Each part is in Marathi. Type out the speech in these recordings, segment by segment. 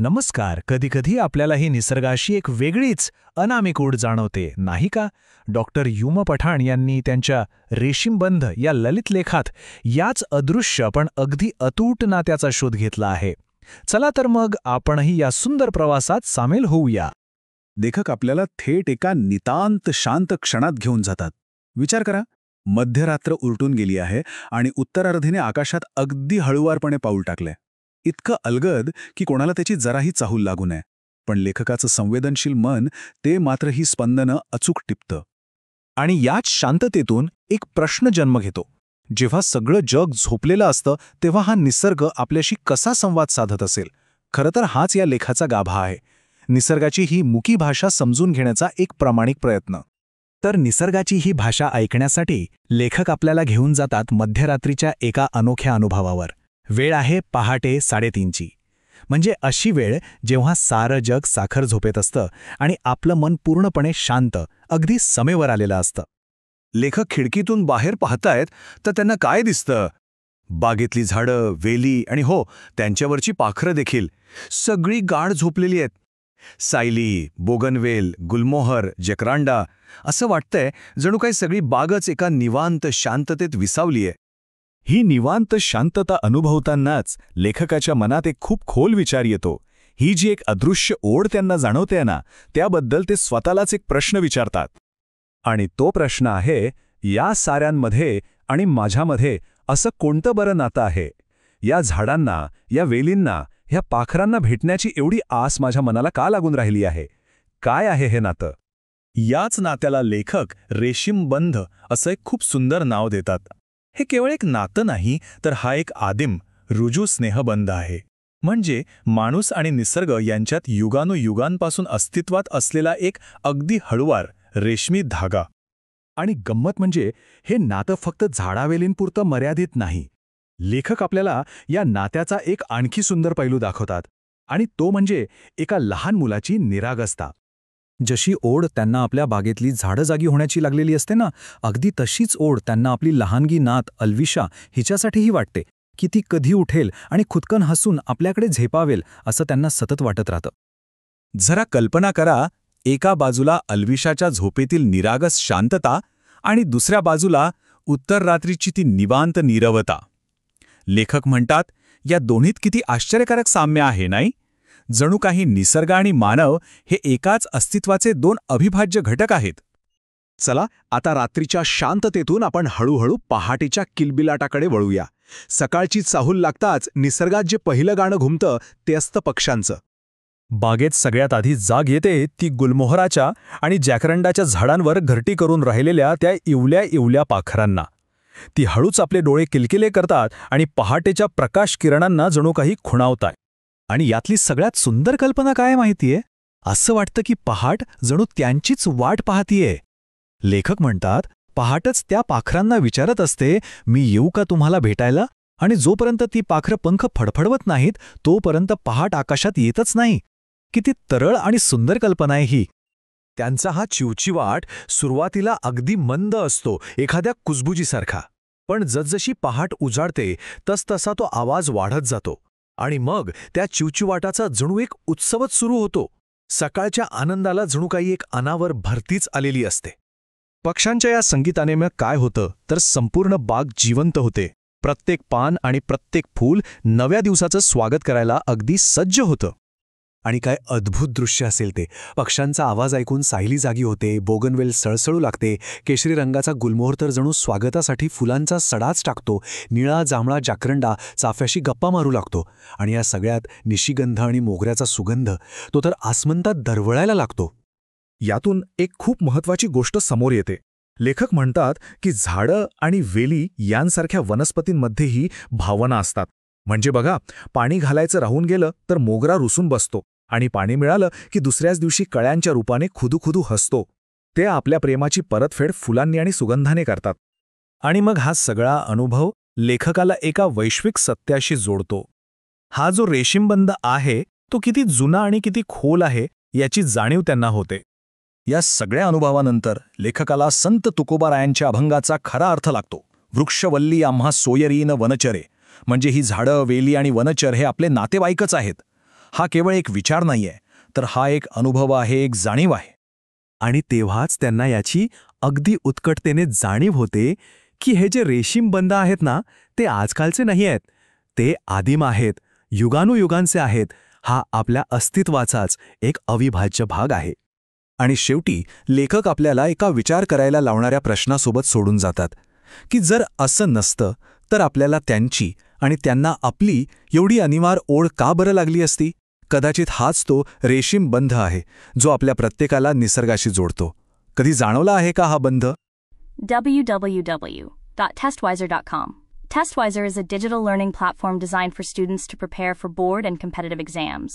नमस्कार. कधीकधी आपल्यालाही निसर्गाशी एक वेगळीच अनामिक ओढ जाणवते, नाही का? डॉक्टर युमा पठाण यांनी त्यांच्या रेशीमबंध या ललित लेखात याच अदृश्य पण अगदी अतूट नात्याचा शोध घेतला आहे. चला तर मग आपणही या सुंदर प्रवासात सामील होऊया. लेखक आपल्याला थेट एका नितांत शांत क्षणात घेऊन जातात. विचार करा, मध्यरात्र उलटून गेली आहे आणि उत्तरार्धीने आकाशात अगदी हळुवारपणे पाऊल टाकलंय. इतकं अलगद की कोणाला त्याची जराही चाहूल लागू नये. पण लेखकाचं संवेदनशील मन ते मात्र ही स्पंदनं अचूक टिपतं. आणि याच शांततेतून एक प्रश्न जन्म घेतो. जेव्हा सगळं जग झोपलेलं असतं तेव्हा हा निसर्ग आपल्याशी कसा संवाद साधत असेल? खरं तर हाच या लेखाचा गाभा आहे. निसर्गाची ही मुकी भाषा समजून घेण्याचा एक प्रामाणिक प्रयत्न. तर निसर्गाची ही भाषा ऐकण्यासाठी लेखक आपल्याला घेऊन जातात मध्यरात्रीच्या एका अनोख्या अनुभवावर. वेळ आहे पहाटे 3:30ची. म्हणजे अशी वेळ जेव्हा सारं जग साखर झोपेत असतं आणि आपलं मन पूर्णपणे शांत, अगदी समेवर आलेलं असतं. लेखक खिडकीतून बाहेर पाहतायत तर त्यांना काय दिसतं? बागेतली झाडं, वेली आणि हो, त्यांच्यावरची पाखरं देखील सगळी गाढ झोपलेली आहेत. सायली, बोगनवेल, गुलमोहर, जकरांडा, असं वाटतंय जणू काही सगळी बागच एका निवांत शांततेत विसावलीये. ही निवांत शांतता अनुभवतानाच लेखकाच्या मनात एक खूप खोल विचार येतो. ही जी एक अदृश्य ओढ त्यांना जाणवते ना, त्याबद्दल ते स्वतःलाच एक प्रश्न विचारतात. आणि तो प्रश्न आहे, या साऱ्यांमध्ये आणि माझ्यामध्ये असं कोणतं बरं नातं आहे? या झाडांना, या वेलींना, ह्या पाखरांना भेटण्याची एवढी आस माझ्या मनाला का लागून राहिली आहे? काय आहे हे नातं? याच नात्याला लेखक रेशीमबंध असं एक खूप सुंदर नाव देतात. हे केवळ एक नातं नाही, तर हा एक आदिम, रुजू स्नेहबंध आहे. म्हणजे माणूस आणि निसर्ग यांच्यात युगानुयुगांपासून अस्तित्वात असलेला एक अगदी हळुवार, रेशमी धागा. आणि गंमत म्हणजे हे नातं फक्त झाडावेलींपुरतं मर्यादित नाही. लेखक आपल्याला या नात्याचा एक आणखी सुंदर पैलू दाखवतात. आणि तो म्हणजे एका लहान मुलाची निरागसता. जशी ओढ त्यांना आपल्या बागेतली झाडं जागी होण्याची लागलेली असते ना, अगदी तशीच ओढ त्यांना आपली लहानगी नात अल्विशा हिच्यासाठीही वाटते, की ती कधी उठेल आणि खुदकन हसून आपल्याकडे झेपावेल असं त्यांना सतत वाटत राहतं. जरा कल्पना करा, एका बाजूला अल्विशाच्या झोपेतील निरागस शांतता आणि दुसऱ्या बाजूला उत्तर रात्रीची ती निवांत नीरवता. लेखक म्हणतात, या दोन्हीत किती आश्चर्यकारक साम्य आहे, नाही? जणू काही निसर्ग आणि मानव हे एकाच अस्तित्वाचे दोन अविभाज्य घटक आहेत. चला, आता रात्रीच्या शांततेतून आपण हळूहळू पहाटेच्या किलबिलाटाकडे वळूया. सकाळची चाहूल लागताच निसर्गात जे पहिलं गाणं घुमतं ते असतं पक्ष्यांचं. बागेत सगळ्यात आधी जाग येते ती गुलमोहराच्या आणि जॅकरंडाच्या झाडांवर घरटी करून राहिलेल्या त्या इवल्या इवल्या पाखरांना. ती हळूच आपले डोळे किलकिले करतात आणि पहाटेच्या प्रकाश किरणांना जणू काही खुणावताय. आणि यातली सगळ्यात सुंदर कल्पना काय माहितीये? असं वाटतं की पहाट जणू त्यांचीच वाट पाहतीये. लेखक म्हणतात, पहाटच त्या पाखरांना विचारत असते, मी येऊ का तुम्हाला भेटायला? आणि जोपर्यंत ती पाखरं पंख फडफडवत नाहीत तोपर्यंत पहाट आकाशात येतच नाही. किती तरळ आणि सुंदर कल्पना आहे ही. त्यांचा हा चिवचिवाट सुरुवातीला अगदी मंद असतो, एखाद्या कुजबुजीसारखा. पण जसजशी पहाट उजाडते तसतसा तो आवाज वाढत जातो. आणि मग त्या चिवचिवाटाचा जणू एक उत्सवच सुरू होतो. सकाळच्या आनंदाला जणू काही एक अनावर भरतीच आलेली असते. पक्ष्यांच्या या संगीताने मग काय होतं तर संपूर्ण बाग जिवंत होते. प्रत्येक पान आणि प्रत्येक फूल नव्या दिवसाचं स्वागत करायला अगदी सज्ज होतं. आणि काय अद्भुत दृश्य असेल ते. पक्ष्यांचा आवाज ऐकून सायली जागी होते, बोगनवेल सळसळू लागते, केशरी रंगाचा गुलमोहर तर जणू स्वागतासाठी फुलांचा सडाच टाकतो, निळा जांभळा जाकरंडा चाफ्याशी गप्पा मारू लागतो. आणि या सगळ्यात निशिगंध आणि मोगऱ्याचा सुगंध तो तर आसमंतात दरवळायला लागतो. यातून एक खूप महत्त्वाची गोष्ट समोर येते. लेखक म्हणतात की झाडं आणि वेली यांसारख्या वनस्पतींमध्येही भावना असतात. म्हणजे बघा, पाणी घालायचं राहून गेलं तर मोगरा रुसून बसतो आणि पाणी मिळालं की दुसऱ्याच दिवशी कळ्यांच्या रूपाने खुदूखुदू हसतो. ते आपल्या प्रेमाची परतफेड फुलांनी आणि सुगंधाने करतात. आणि मग हा सगळा अनुभव लेखकाला एका वैश्विक सत्याशी जोडतो. हा जो रेशीमबंध आहे तो किती जुना आणि किती खोल आहे याची जाणीव त्यांना होते. या सगळ्या अनुभवानंतर लेखकाला संत तुकोबारायांच्या अभंगाचा खरा अर्थ लागतो. वृक्षवल्ली आम्हा सोयरीन वनचरे. म्हणजे ही झाडं, वेली आणि वनचर हे आपले नातेवाईकच आहेत. हा केवळ एक विचार नाहीये, तर हा एक अनुभव आहे, एक जाणीव आहे. आणि तेव्हाच त्यांना याची अगदी उत्कटतेने जाणीव होते की हे जे रेशीम बंध आहेत ना, ते आजकालचे नाही आहेत. ते आदिम आहेत, युगानुयुगांचे आहेत. हा आपल्या अस्तित्वाचाच एक अविभाज्य भाग आहे. आणि शेवटी लेखक आपल्याला एका विचार करायला लावणाऱ्या प्रश्नासोबत सोडून जातात की जर असं नसतं तर आपल्याला त्यांची आणि त्यांना आपली एवढी अनिवार्य ओढ का बरं लागली असती? कदाचित हाच तो रेशीम बंध आहे जो आपल्या प्रत्येकाला निसर्गाशी जोडतो. कधी जाणवला आहे का हा बंध? www.testwiser.com. Testwiser is a digital learning platform designed for students to prepare for board and competitive exams,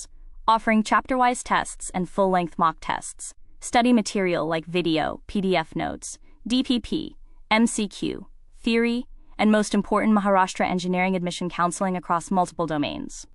offering chapter-wise tests and full-length mock tests. Study material like video, PDF notes, DPP, MCQ, theory, and most important, Maharashtra engineering admission counseling across multiple domains.